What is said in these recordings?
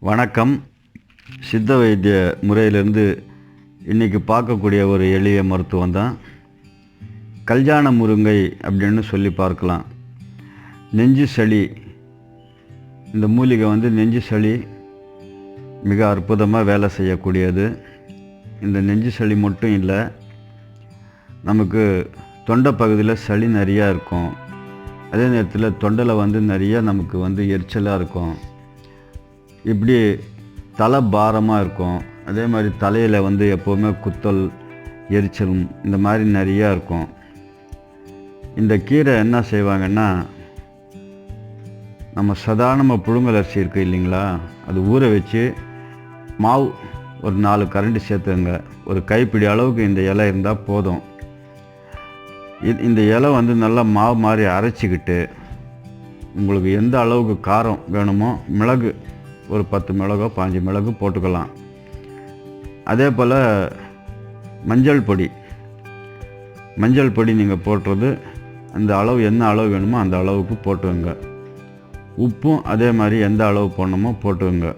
வணக்கம். சித்த வைத்திய முறையிலிருந்து இன்றைக்கி பார்க்கக்கூடிய ஒரு எளிய மருத்துவம் தான் கல்யாண முருங்கை அப்படின்னு சொல்லி பார்க்கலாம். நெஞ்சு சளி, இந்த மூலிகை நெஞ்சு சளி மிக அற்புதமாக வேலை செய்யக்கூடியது. இந்த நெஞ்சு சளி மட்டும் இல்லை, நமக்கு தொண்டை பகுதியில் சளி நிறையா இருக்கும். அதே நேரத்தில் தொண்டையில் நிறைய நமக்கு எரிச்சலாக இருக்கும். இப்படி தலை பாரமாக இருக்கும். அதே மாதிரி தலையில் எப்போவுமே குத்தல், எரிச்சல் இந்த மாதிரி நிறையா இருக்கும். இந்த கீரை என்ன செய்வாங்கன்னா, நம்ம சாதாரணமாக புழுங்கல் அரிசி இருக்குது இல்லைங்களா, அது ஊற வச்சு மாவு ஒரு 4 கரண்டி சேர்த்துங்க. ஒரு கைப்பிடி அளவுக்கு இந்த இலை இருந்தால் போதும். இந்த இலை நல்லா மாவு மாதிரி அரைச்சிக்கிட்டு, உங்களுக்கு எந்த அளவுக்கு காரம் வேணுமோ, மிளகு ஒரு 10 மிளகோ 15 மிளகு போட்டுக்கலாம். அதே போல் மஞ்சள் பொடி நீங்கள் போட்டுறது அந்த அளவு என்ன அளவு வேணுமோ அந்த அளவுக்கு போட்டுங்க. உப்பும் அதே மாதிரி எந்த அளவு போடணுமோ போட்டுங்க.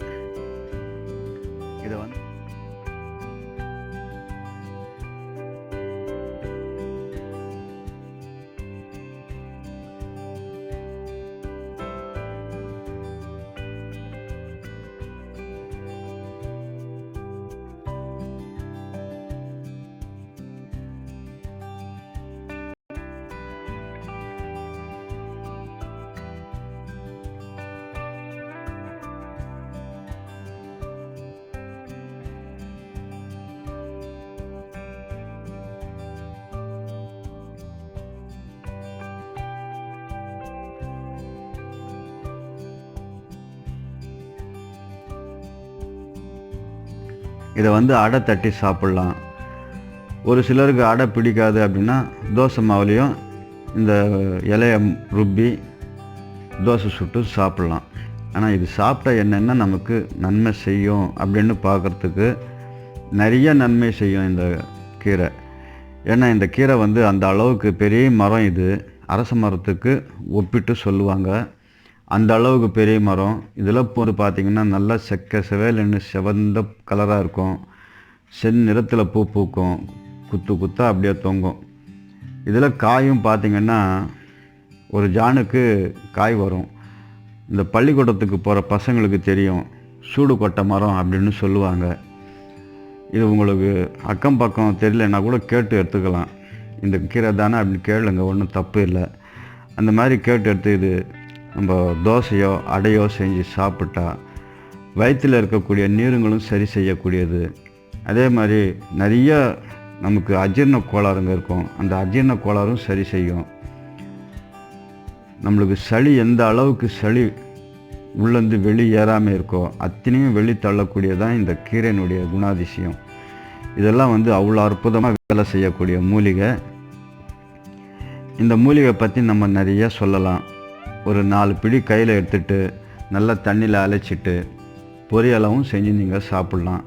இதை அடை தட்டி சாப்பிட்லாம். ஒரு சிலருக்கு அடை பிடிக்காது அப்படின்னா தோசை மாவுலேயும் இந்த இலையை ருப்பி தோசை சுட்டு சாப்பிட்லாம். ஆனால் இது சாப்பிட்டா என்னென்னா நமக்கு நன்மை செய்யும் அப்படின்னு பார்க்குறதுக்கு நிறைய நன்மை செய்யும் இந்த கீரை. ஏன்னா இந்த கீரை அந்த அளவுக்கு பெரிய மரம். இது அரச மரத்துக்கு ஒப்பிட்டு சொல்லுவாங்க. அந்த அளவுக்கு பெரிய மரம். இதில் பார்த்திங்கன்னா நல்லா செவேல்னு செவந்த கலராக இருக்கும். நிறத்தில் பூ பூக்கும், குத்தாக அப்படியே தொங்கும். இதில் காயும் பார்த்திங்கன்னா ஒரு ஜானுக்கு காய் வரும். இந்த பள்ளிக்கூடத்துக்கு போகிற பசங்களுக்கு தெரியும், சூடு கொட்டை மரம் அப்படின்னு சொல்லுவாங்க. இது உங்களுக்கு அக்கம் பக்கம் தெரியலன்னா கூட கேட்டு எடுத்துக்கலாம். இந்த கீரை தானே அப்படின்னு கேளுங்க, ஒன்றும் தப்பு இல்லை. அந்த மாதிரி கேட்டு எடுத்து இது நம்ம தோசையோ அடையோ செஞ்சு சாப்பிட்டா வயிற்றில் இருக்கக்கூடிய நீருங்களும் சரி செய்யக்கூடியது. அதே மாதிரி நிறைய நமக்கு அஜீரண கோளாறுங்க இருக்கும், அந்த அஜீரண கோளாறும் சரி செய்யும். நம்மளுக்கு சளி எந்த அளவுக்கு சளி உள்ளேருந்து வெளி ஏறாமல் இருக்கோ அத்தனையும் வெளி தள்ளக்கூடியதான் இந்த கீரையினுடைய குணாதிசயம். இதெல்லாம் அவ்வளோ அற்புதமாக வேலை செய்யக்கூடிய மூலிகை. இந்த மூலிகை பற்றி நம்ம நிறைய சொல்லலாம். ஒரு 4 பிடி கையில் எடுத்துகிட்டு நல்லா தண்ணியில் அலைச்சிட்டு பொரியலாகவும் செஞ்சு நீங்கள் சாப்பிட்லாம்.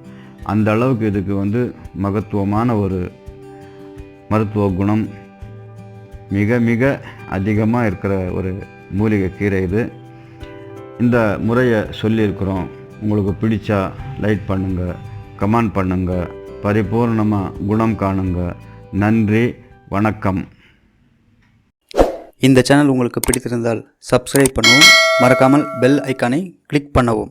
அந்த அளவுக்கு இதுக்கு மகத்துவமான ஒரு மருத்துவ குணம் மிக மிக அதிகமாக இருக்கிற ஒரு மூலிகை கீரை இது. இந்த முறையை சொல்லியிருக்கிறோம். உங்களுக்கு பிடிச்சா லைக் பண்ணுங்கள், கமெண்ட் பண்ணுங்கள், பரிபூர்ணமாக குணம் காணுங்க. நன்றி, வணக்கம். இந்த சேனல் உங்களுக்கு பிடித்திருந்தால் சப்ஸ்கிரைப் பண்ணவும், மறக்காமல் பெல் ஐக்கானை கிளிக் பண்ணவும்.